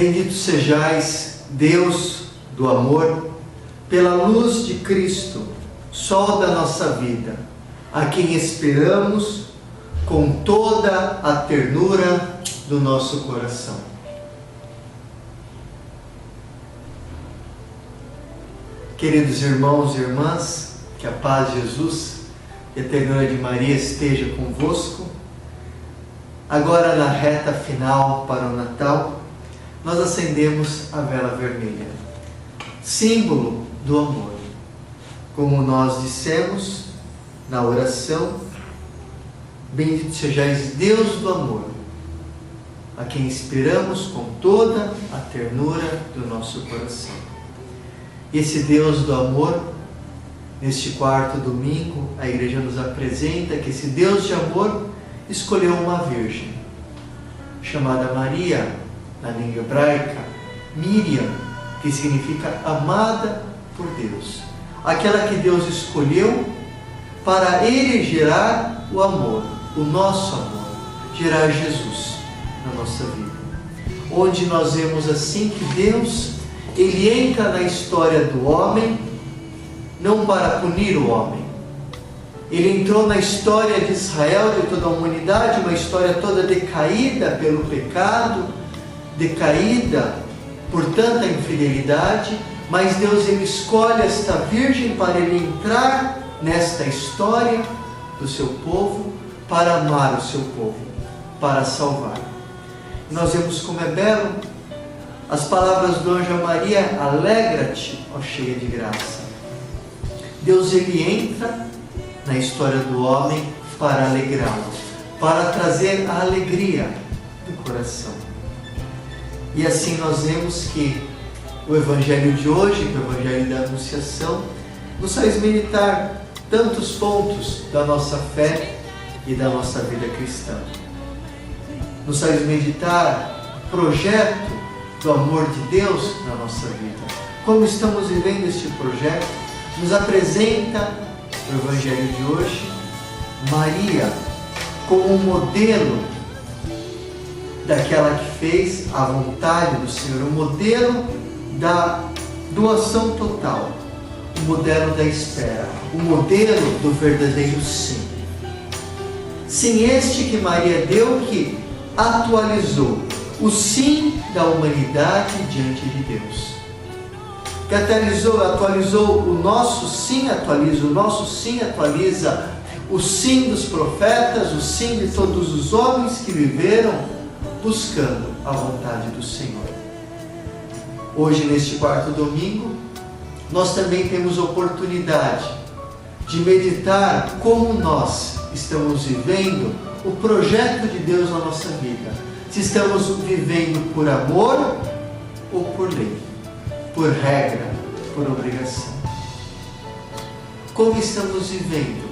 Bendito sejais, Deus do amor, pela luz de Cristo, sol da nossa vida, a quem esperamos com toda a ternura do nosso coração. Queridos irmãos e irmãs, que a paz de Jesus e a ternura de Maria esteja convosco. Agora, na reta final para o Natal, nós acendemos a vela vermelha, símbolo do amor. Como nós dissemos na oração, bendito sejais, Deus do amor, a quem esperamos com toda a ternura do nosso coração. Esse Deus do amor, neste quarto domingo, a igreja nos apresenta que esse Deus de amor escolheu uma virgem, chamada Maria, na língua hebraica, Miriam, que significa amada por Deus. Aquela que Deus escolheu para Ele gerar o amor, o nosso amor, gerar Jesus na nossa vida. Onde nós vemos assim que Deus, Ele entra na história do homem, não para punir o homem. Ele entrou na história de Israel, de toda a humanidade, uma história toda decaída pelo pecado, decaída por tanta infidelidade, mas Deus, Ele escolhe esta virgem para Ele entrar nesta história do seu povo, para amar o seu povo, para salvar. E nós vemos como é belo as palavras do anjo a Maria: alegra-te, ó cheia de graça. Deus, Ele entra na história do homem para alegrá-lo, para trazer a alegria do coração. E assim nós vemos que o Evangelho de hoje, o Evangelho da Anunciação, nos faz meditar tantos pontos da nossa fé e da nossa vida cristã. Nos faz meditar o projeto do amor de Deus na nossa vida. Como estamos vivendo este projeto, nos apresenta o Evangelho de hoje Maria como um modelo daquela que fez a vontade do Senhor, o modelo da doação total, o modelo da espera, o modelo do verdadeiro sim. Sim este que Maria deu, que atualizou o sim da humanidade diante de Deus. Que atualizou o nosso sim, atualiza o nosso sim, atualiza o sim dos profetas, o sim de todos os homens que viveram buscando a vontade do Senhor. Hoje, neste quarto domingo, nós também temos oportunidade de meditar como nós estamos vivendo o projeto de Deus na nossa vida. Se estamos vivendo por amor ou por lei, por regra, por obrigação. Como estamos vivendo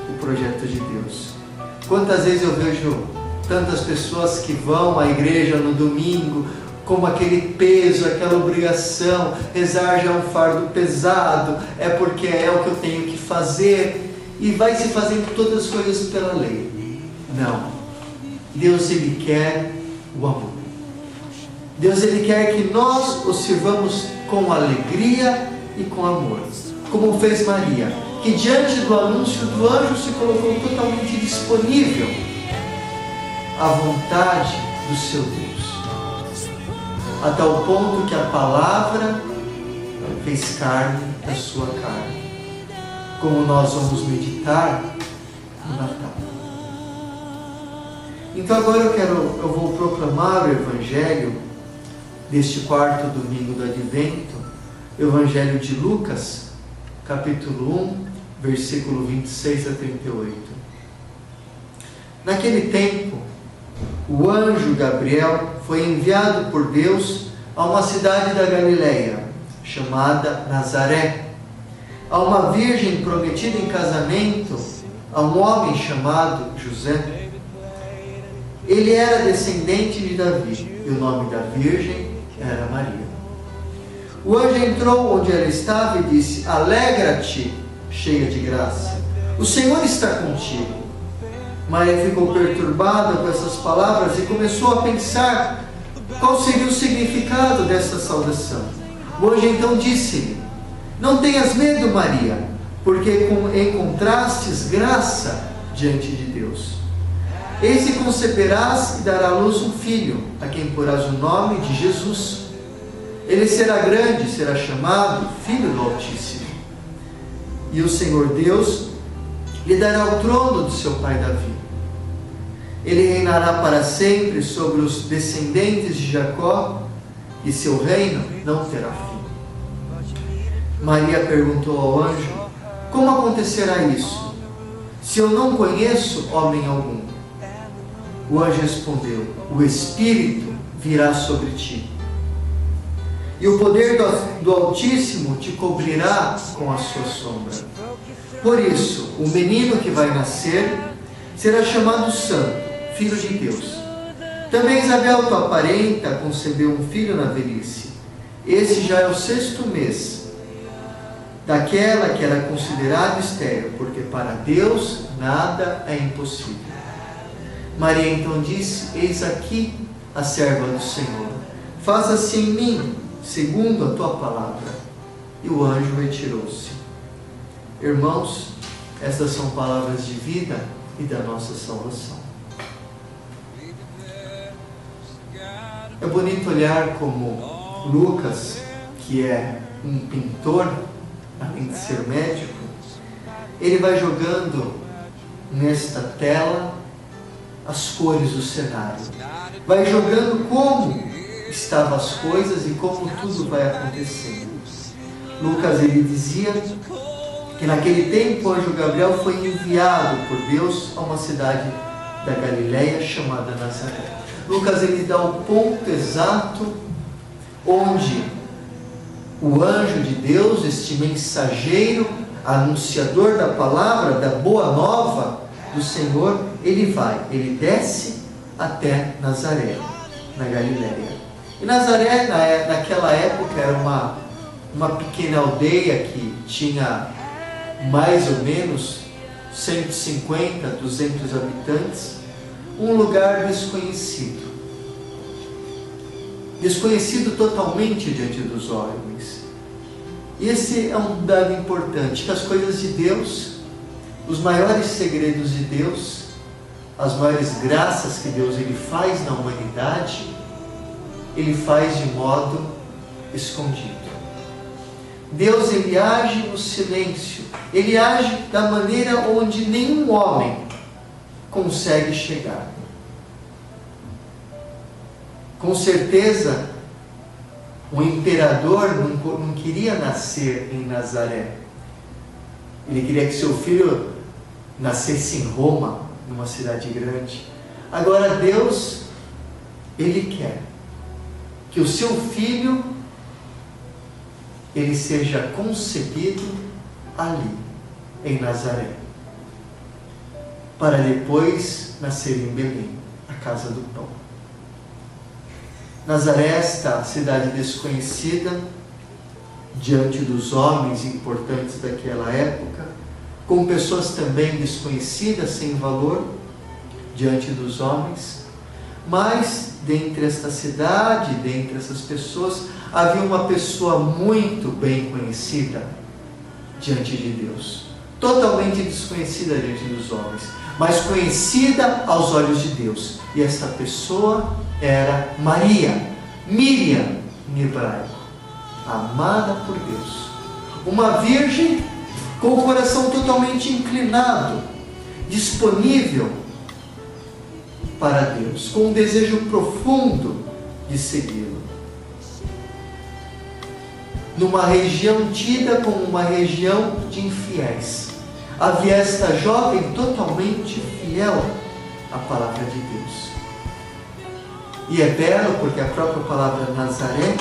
o projeto de Deus? Quantas vezes eu vejo tantas pessoas que vão à igreja no domingo como aquele peso, aquela obrigação, rezar já é um fardo pesado, é porque é o que eu tenho que fazer, e vai se fazendo todas as coisas pela lei. Não. Deus, Ele quer o amor. Deus, Ele quer que nós o sirvamos com alegria e com amor, como fez Maria, que diante do anúncio do anjo se colocou totalmente disponível à vontade do seu Deus, a tal ponto que a palavra fez carne da sua carne, como nós vamos meditar no Natal. Então agora eu vou proclamar o Evangelho deste quarto domingo do Advento, o Evangelho de Lucas, capítulo 1, versículo 26 a 38. Naquele tempo, o anjo Gabriel foi enviado por Deus a uma cidade da Galileia, chamada Nazaré, a uma virgem prometida em casamento a um homem chamado José. Ele era descendente de Davi, e o nome da virgem era Maria. O anjo entrou onde ela estava e disse: alegra-te, cheia de graça, o Senhor está contigo. Maria ficou perturbada com essas palavras e começou a pensar Qual seria o significado dessa saudação? O anjo então disse-lhe: não tenhas medo, Maria, porque encontrastes graça diante de Deus. Eis que conceberás e darás à luz um filho, a quem porás o nome de Jesus. Ele será grande, será chamado Filho do Altíssimo. E o Senhor Deus lhe dará o trono do seu pai Davi. Ele reinará para sempre sobre os descendentes de Jacó, e seu reino não terá fim. Maria perguntou ao anjo: como acontecerá isso, se eu não conheço homem algum? O anjo respondeu: o Espírito virá sobre ti, e o poder do Altíssimo te cobrirá com a sua sombra. Por isso, o menino que vai nascer será chamado Santo, Filho de Deus. Também Isabel, tua parenta, concebeu um filho na velhice. Esse já é o 6º mês daquela que era considerada estéril, porque para Deus nada é impossível. Maria então disse: eis aqui a serva do Senhor, faça-se em mim segundo a tua palavra. E o anjo retirou-se. Irmãos, estas são palavras de vida e da nossa salvação. É bonito olhar como Lucas, que é um pintor, além de ser médico, ele vai jogando nesta tela as cores do cenário, vai jogando como estavam as coisas e como tudo vai acontecendo. Lucas, ele dizia que naquele tempo o anjo Gabriel foi enviado por Deus a uma cidade da Galileia chamada Nazaré. Lucas, ele dá o ponto exato onde o anjo de Deus, este mensageiro, anunciador da palavra, da boa nova do Senhor, ele desce até Nazaré, na Galileia. E Nazaré, naquela época, era uma pequena aldeia que tinha mais ou menos 150, 200 habitantes, um lugar desconhecido totalmente diante dos homens. E esse é um dado importante, que as coisas de Deus, os maiores segredos de Deus, as maiores graças que Deus ele faz na humanidade, ele faz de modo escondido. Deus, ele age no silêncio, ele age da maneira onde nenhum homem consegue chegar. Com certeza, o imperador não queria nascer em Nazaré. Ele queria que seu filho nascesse em Roma, numa cidade grande. Agora Deus, ele quer que o seu filho, ele seja concebido ali, em Nazaré, para depois nascer em Belém, a casa do pão. Nazaré, esta cidade desconhecida diante dos homens importantes daquela época, com pessoas também desconhecidas, sem valor diante dos homens, mas dentre esta cidade, dentre essas pessoas, havia uma pessoa muito bem conhecida diante de Deus, totalmente desconhecida diante dos homens, mas conhecida aos olhos de Deus. E esta pessoa era Maria, Miriam em hebraico, amada por Deus, uma virgem com o coração totalmente inclinado, disponível para Deus, com um desejo profundo de segui-lo. Numa região tida como uma região de infiéis, havia esta jovem totalmente fiel à palavra de Deus. E é belo porque a própria palavra Nazaré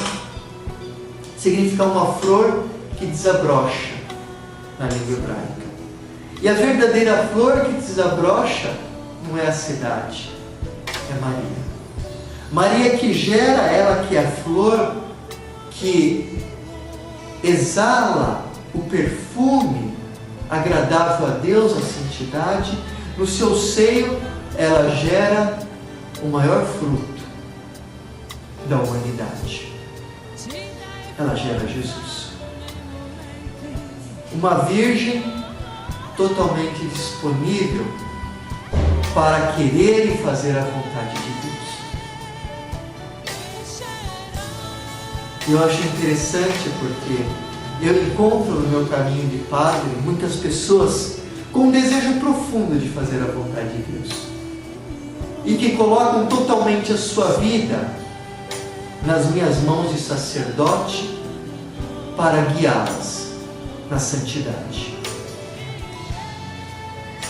significa uma flor que desabrocha na língua hebraica. E a verdadeira flor que desabrocha não é a cidade, é Maria. Maria que gera, ela que é a flor que exala o perfume agradável a Deus, a santidade. No seu seio ela gera o maior fruto, da humanidade. Ela gera Jesus. Uma virgem totalmente disponível para querer e fazer a vontade de Deus. Eu acho interessante porque eu encontro no meu caminho de padre muitas pessoas com um desejo profundo de fazer a vontade de Deus e que colocam totalmente a sua vida nas minhas mãos de sacerdote para guiá-las na santidade.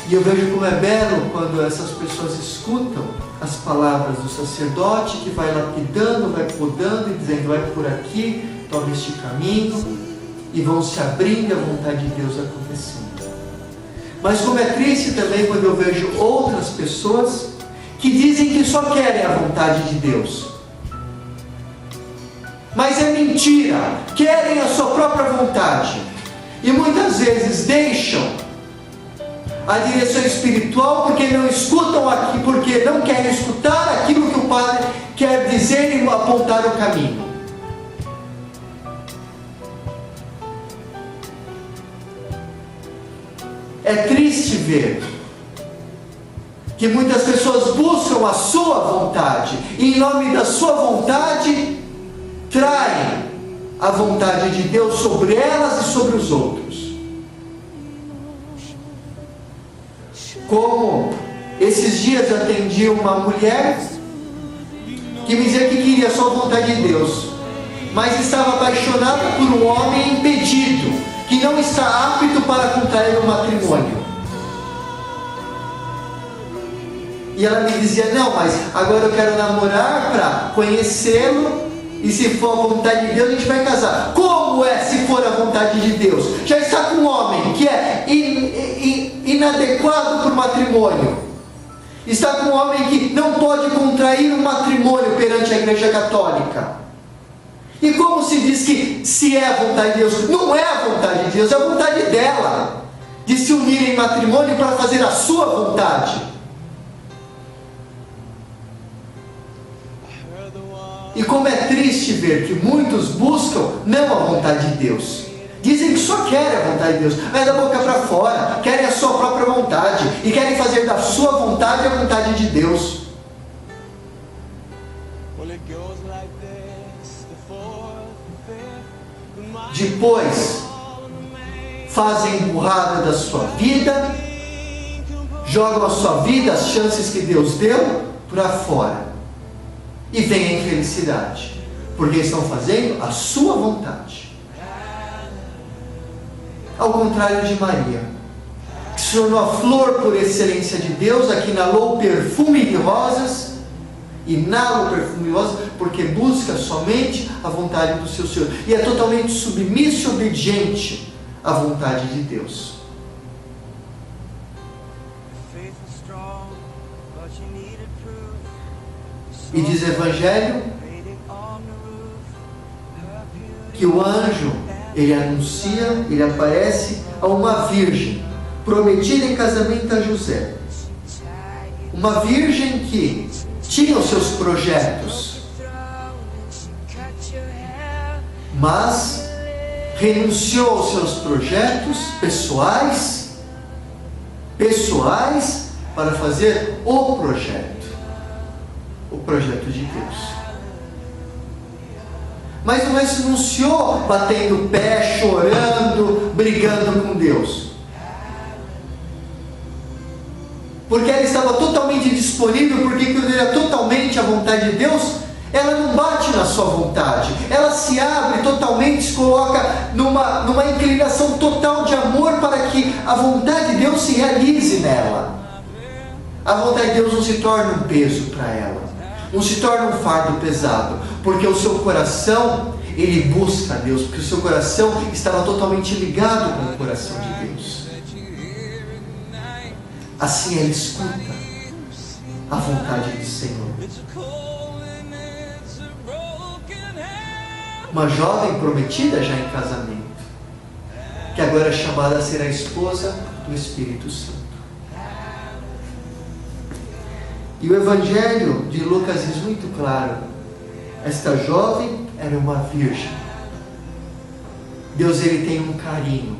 E eu vejo como é belo quando essas pessoas escutam as palavras do sacerdote que vai lapidando, vai podando e dizendo: vai por aqui, toma este caminho, e vão se abrindo a vontade de Deus acontecendo. Mas como é triste também quando eu vejo outras pessoas que dizem que só querem a vontade de Deus. Mas é mentira, querem a sua própria vontade. E muitas vezes deixam a direção espiritual porque não escutam aqui, porque não querem escutar aquilo que o padre quer dizer e apontar o caminho. É triste ver que muitas pessoas buscam a sua vontade e em nome da sua vontade traem a vontade de Deus sobre elas e sobre os outros. Como esses dias eu atendi uma mulher que me dizia que queria só a vontade de Deus, mas estava apaixonada por um homem impedido, que não está apto para contrair um matrimônio. E ela me dizia: não, mas agora eu quero namorar para conhecê-lo, e se for a vontade de Deus a gente vai casar. Como é se for a vontade de Deus? Já está com um homem que é inadequado para o matrimônio, está com um homem que não pode contrair um matrimônio perante a Igreja Católica. E como se diz que se é a vontade de Deus? Não é a vontade de Deus, é a vontade dela de se unir em matrimônio para fazer a sua vontade. E como é triste ver que muitos buscam não a vontade de Deus. Dizem que só querem a vontade de Deus, mas da boca para fora, querem a sua própria vontade e querem fazer da sua vontade a vontade de Deus. Depois fazem burrada da sua vida, jogam a sua vida, as chances que Deus deu, para fora. E vem a infelicidade, porque estão fazendo a sua vontade. Ao contrário de Maria, que se tornou a flor por excelência de Deus, a que inalou perfume de rosas, inala o perfume de rosas, porque busca somente a vontade do seu Senhor, e é totalmente submissa e obediente à vontade de Deus. E diz o Evangelho que o anjo, ele anuncia, ele aparece a uma virgem prometida em casamento a José. Uma virgem que tinha os seus projetos, mas renunciou aos seus projetos pessoais para fazer o projeto de Deus. Mas não renunciou batendo o pé, chorando, brigando com Deus, porque ela estava totalmente disponível, porque quando era totalmente a vontade de Deus, ela não bate na sua vontade, ela se abre totalmente, se coloca numa inclinação total de amor para que a vontade de Deus se realize nela. A vontade de Deus não se torna um peso para ela, não se torna um fardo pesado, porque o seu coração, ele busca a Deus, porque o seu coração estava totalmente ligado com o coração de Deus. Assim ela escuta a vontade do Senhor. Uma jovem prometida já em casamento, que agora é chamada a ser a esposa do Espírito Santo. E o Evangelho de Lucas diz muito claro Esta jovem era uma virgem. Deus, ele tem um carinho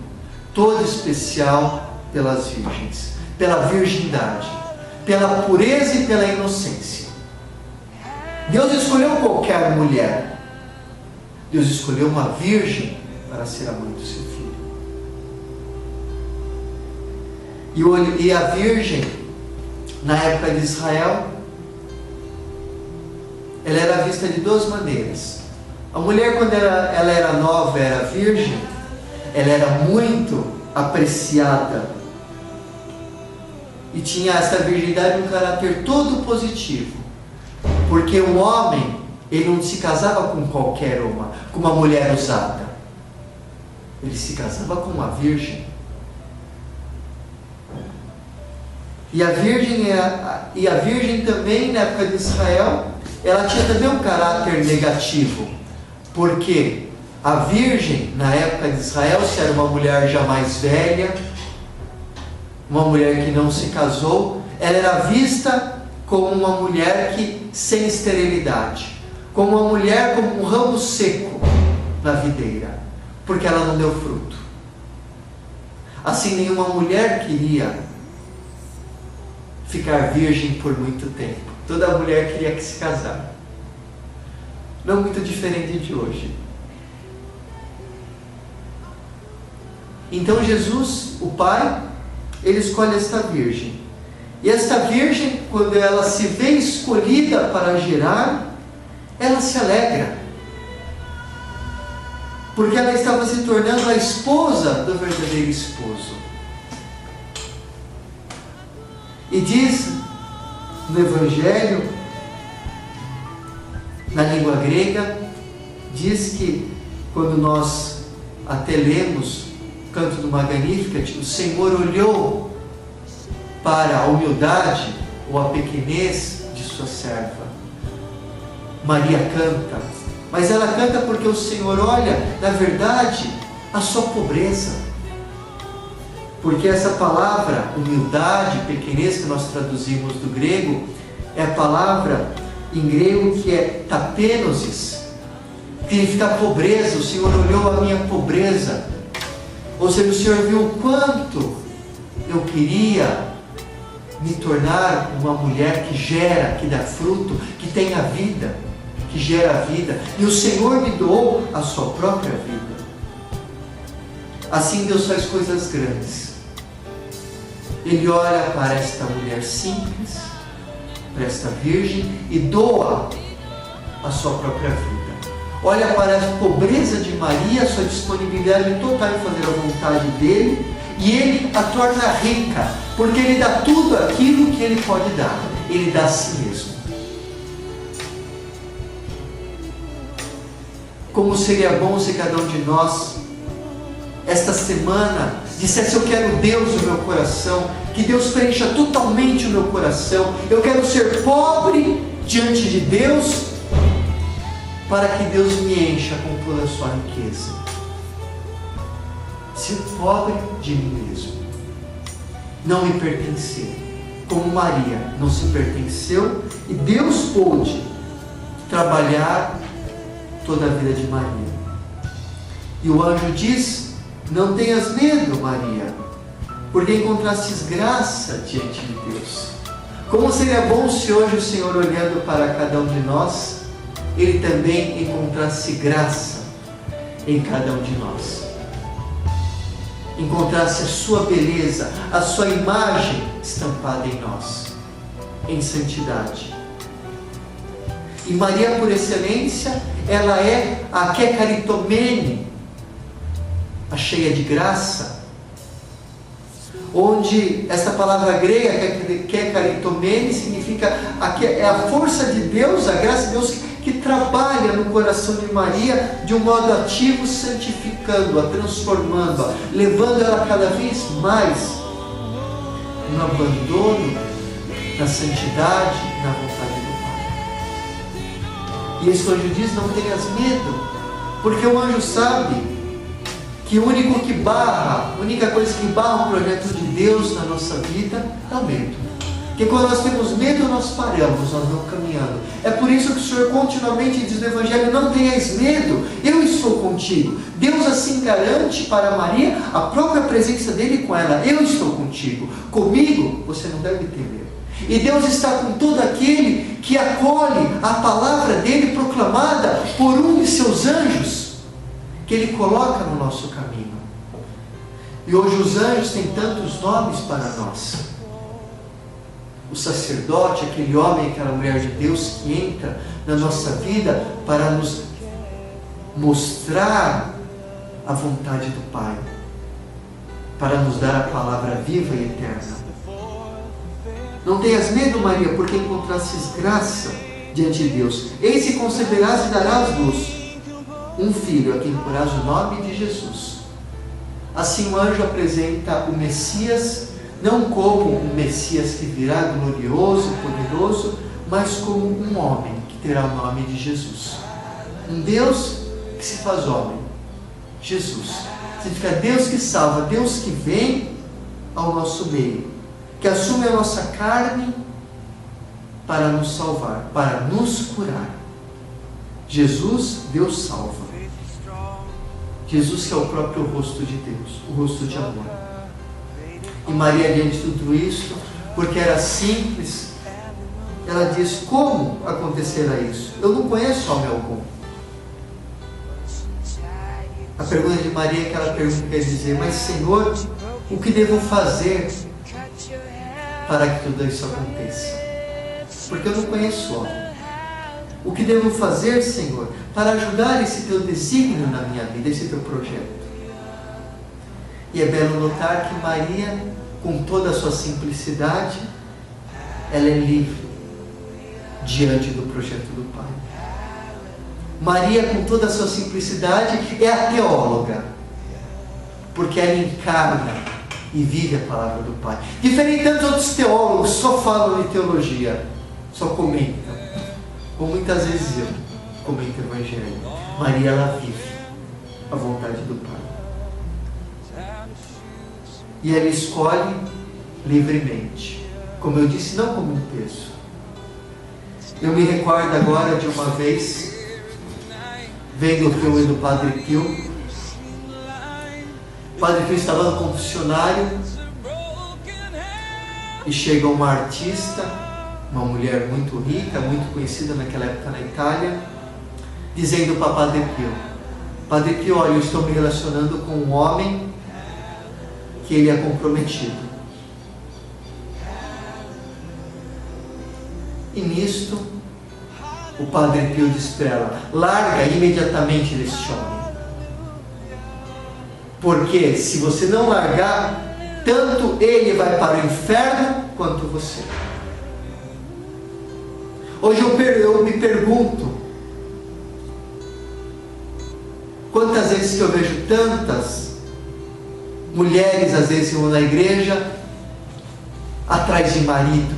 todo especial pelas virgens, pela virgindade, pela pureza e pela inocência. Deus escolheu qualquer mulher. Deus escolheu uma virgem para ser a mãe do seu filho. E a virgem, na época de Israel, ela era vista de duas maneiras. A mulher, quando ela era nova, era virgem, ela era muito apreciada e tinha essa virgindade um caráter todo positivo, porque o homem, ele não se casava com qualquer uma, com uma mulher usada, ele se casava com uma virgem. E a virgem também, na época de Israel, ela tinha também um caráter negativo, porque a virgem, na época de Israel, se era uma mulher já mais velha, uma mulher que não se casou, ela era vista como uma mulher sem esterilidade, como uma mulher como um ramo seco na videira, porque ela não deu fruto. Assim, nenhuma mulher queria ficar virgem por muito tempo. Toda mulher queria se casar. Não muito diferente de hoje. Então Jesus, o Pai, ele escolhe esta virgem. E esta virgem, quando ela se vê escolhida para gerar, ela se alegra. Porque ela estava se tornando a esposa do verdadeiro esposo. E diz no Evangelho, na língua grega, diz que quando nós até lemos o canto do Magnificat, o Senhor olhou para a humildade ou a pequenez de sua serva. Maria canta, mas ela canta porque o Senhor olha, na verdade, a sua pobreza. Porque essa palavra, humildade, pequenez, que nós traduzimos do grego, é a palavra em grego que é tapenosis, que significa pobreza. O Senhor olhou a minha pobreza. Ou seja, o Senhor viu o quanto eu queria me tornar uma mulher que gera, que dá fruto, que tem a vida, que gera a vida. E o Senhor me doou a sua própria vida. Assim Deus faz coisas grandes. Ele olha para esta mulher simples, para esta virgem, e doa a sua própria vida. Olha para a pobreza de Maria, a sua disponibilidade total em fazer a vontade dele, e ele a torna rica, porque ele dá tudo aquilo que ele pode dar. Ele dá a si mesmo. Como seria bom se cada um de nós, esta semana, dissesse: eu quero Deus no meu coração, que Deus preencha totalmente o meu coração. Eu quero ser pobre diante de Deus, para que Deus me encha com toda a sua riqueza. Ser pobre de mim mesmo, não me pertencer, como Maria não se pertenceu, e Deus pôde trabalhar toda a vida de Maria. E o anjo diz: não tenhas medo, Maria, porque encontrastes graça diante de Deus. Como seria bom se hoje o Senhor, olhando para cada um de nós, Ele também encontrasse graça em cada um de nós. Encontrasse a sua beleza, a sua imagem estampada em nós, em santidade. E Maria, por excelência, ela é a Kekaritomene, a cheia de graça, onde essa palavra grega, Kekaritomene, significa é a força de Deus, a graça de Deus que trabalha no coração de Maria de um modo ativo, santificando-a, transformando-a, levando ela cada vez mais no abandono, na santidade, na vontade do Pai. E esse anjo diz: não tenhas medo, porque o anjo sabe que a única coisa que barra o projeto de Deus na nossa vida é o medo. Porque quando nós temos medo, nós paramos, nós não caminhamos. É por isso que o Senhor continuamente diz no Evangelho: não tenhas medo, eu estou contigo. Deus assim garante para Maria a própria presença dele com ela: eu estou contigo, comigo você não deve temer. E Deus está com todo aquele que acolhe a palavra dele proclamada por um de seus anjos, que ele coloca no nosso caminho. E hoje os anjos têm tantos nomes para nós. O sacerdote, aquele homem, aquela mulher de Deus que entra na nossa vida para nos mostrar a vontade do Pai, para nos dar a palavra viva e eterna. Não tenhas medo, Maria, porque encontrastes graça diante de Deus. Eis que conceberás e darás luz um filho, a quem porás o nome de Jesus. Assim o anjo apresenta o Messias, não como um Messias que virá glorioso, poderoso, mas como um homem que terá o nome de Jesus. Um Deus que se faz homem, Jesus. Significa Deus que salva, Deus que vem ao nosso meio, que assume a nossa carne para nos salvar, para nos curar. Jesus, Deus salva. Jesus que é o próprio rosto de Deus, o rosto de amor. E Maria, diante de tudo isso, porque era simples, ela diz: como acontecerá isso? Eu não conheço homem algum. A pergunta de Maria é aquela pergunta que quer dizer: mas Senhor, o que devo fazer para que tudo isso aconteça? Porque eu não conheço homem. O que devo fazer, Senhor, para ajudar esse teu desígnio na minha vida, esse teu projeto? E é belo notar que Maria, com toda a sua simplicidade, ela é livre diante do projeto do Pai. Maria, com toda a sua simplicidade, é a teóloga, porque ela encarna e vive a palavra do Pai. Diferente de tantos outros teólogos, só falam de teologia, só comentam, como muitas vezes eu comento o Evangelho. Maria, ela vive a vontade do Pai. E ela escolhe livremente. Como eu disse, não como um peso. Eu me recordo agora de uma vez, vendo o filme do Padre Pio. O Padre Pio estava no confessionário e chega uma artista, uma mulher muito rica, muito conhecida naquela época na Itália, dizendo para Padre Pio: Padre Pio, olha, eu estou me relacionando com um homem que ele é comprometido. E nisto, o Padre Pio diz para ela: larga imediatamente deste homem. Porque se você não largar, tanto ele vai para o inferno, quanto você. Hoje eu me pergunto, quantas vezes que eu vejo tantas mulheres, às vezes vão na igreja, atrás de marido,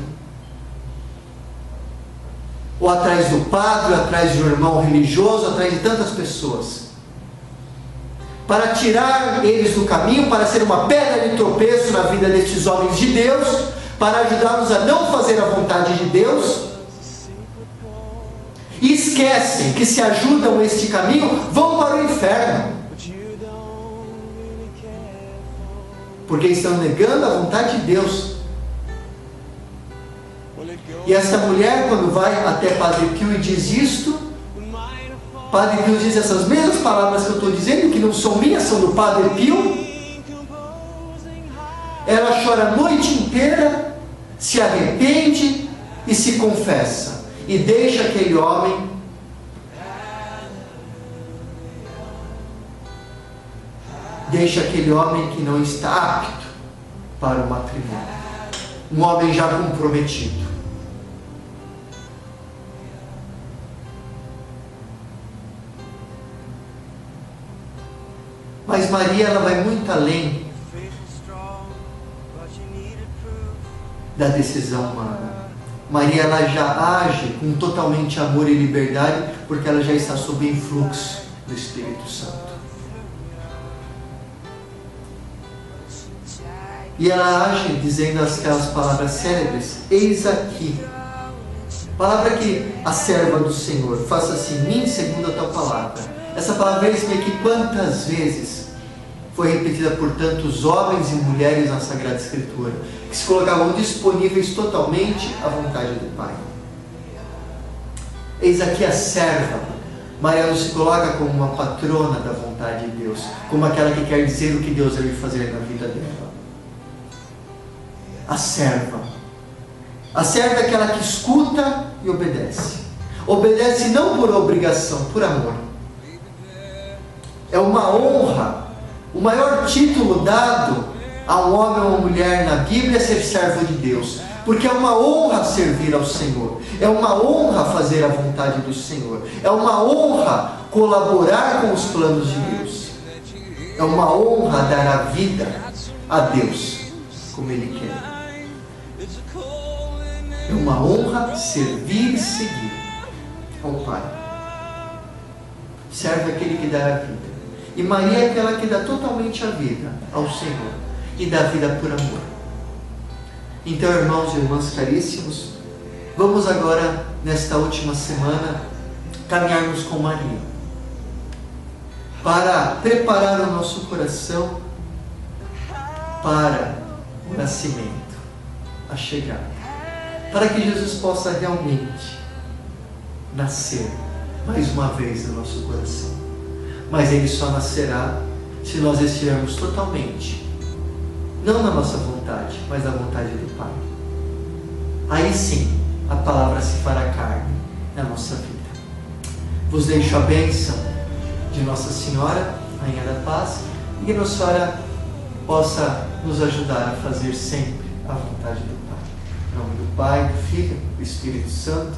ou atrás do padre, ou atrás de um irmão religioso, atrás de tantas pessoas, para tirar eles do caminho, para ser uma pedra de tropeço na vida destes homens de Deus, para ajudá-los a não fazer a vontade de Deus, e esquecem que se ajudam este caminho, vão para o inferno, porque estão negando a vontade de Deus. E esta mulher, quando vai até Padre Pio e diz isto, Padre Pio diz essas mesmas palavras que eu estou dizendo, que não são minhas, são do Padre Pio. Ela chora a noite inteira, se arrepende e se confessa, e deixa aquele homem que não está apto para o matrimônio, um homem já comprometido. Mas Maria, ela vai muito além da decisão humana. Maria, ela já age com totalmente amor e liberdade, porque ela já está sob o influxo do Espírito Santo. E ela age dizendo aquelas palavras célebres: eis aqui. Palavra que a serva do Senhor, faça-se em mim segundo a tua palavra. Essa palavra eis-me aqui quantas vezes foi repetida por tantos homens e mulheres na Sagrada Escritura, que se colocavam disponíveis totalmente à vontade do Pai. Eis aqui a serva. Maria não se coloca como uma patrona da vontade de Deus, como aquela que quer dizer o que Deus deve fazer na vida dela. A serva. A serva é aquela que escuta e obedece. Obedece não por obrigação, por amor. É uma honra. O maior título dado a um homem ou uma mulher na Bíblia é ser servo de Deus. Porque é uma honra servir ao Senhor. É uma honra fazer a vontade do Senhor. É uma honra colaborar com os planos de Deus. É uma honra dar a vida a Deus como Ele quer. É uma honra servir e seguir ao Pai. Serve aquele que dá a vida. E Maria é aquela que dá totalmente a vida ao Senhor. E dá a vida por amor. Então, irmãos e irmãs caríssimos, vamos agora, nesta última semana, caminharmos com Maria. Para preparar o nosso coração para o nascimento, a chegada. Para que Jesus possa realmente nascer mais uma vez no nosso coração. Mas Ele só nascerá se nós estivermos totalmente, não na nossa vontade, mas na vontade do Pai. Aí sim, a palavra se fará carne na nossa vida. Vos deixo a bênção de Nossa Senhora, Rainha da Paz, e que Nossa Senhora possa nos ajudar a fazer sempre a vontade do Pai. Em nome do Pai, do Filho, do Espírito Santo.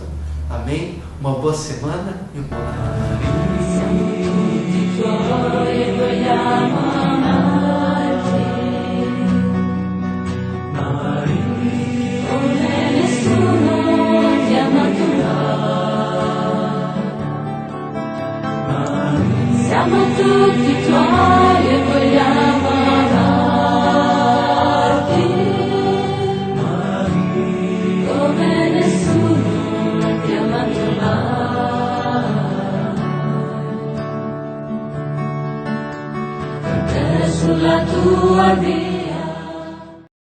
Amém. Uma boa semana e um bom Natal.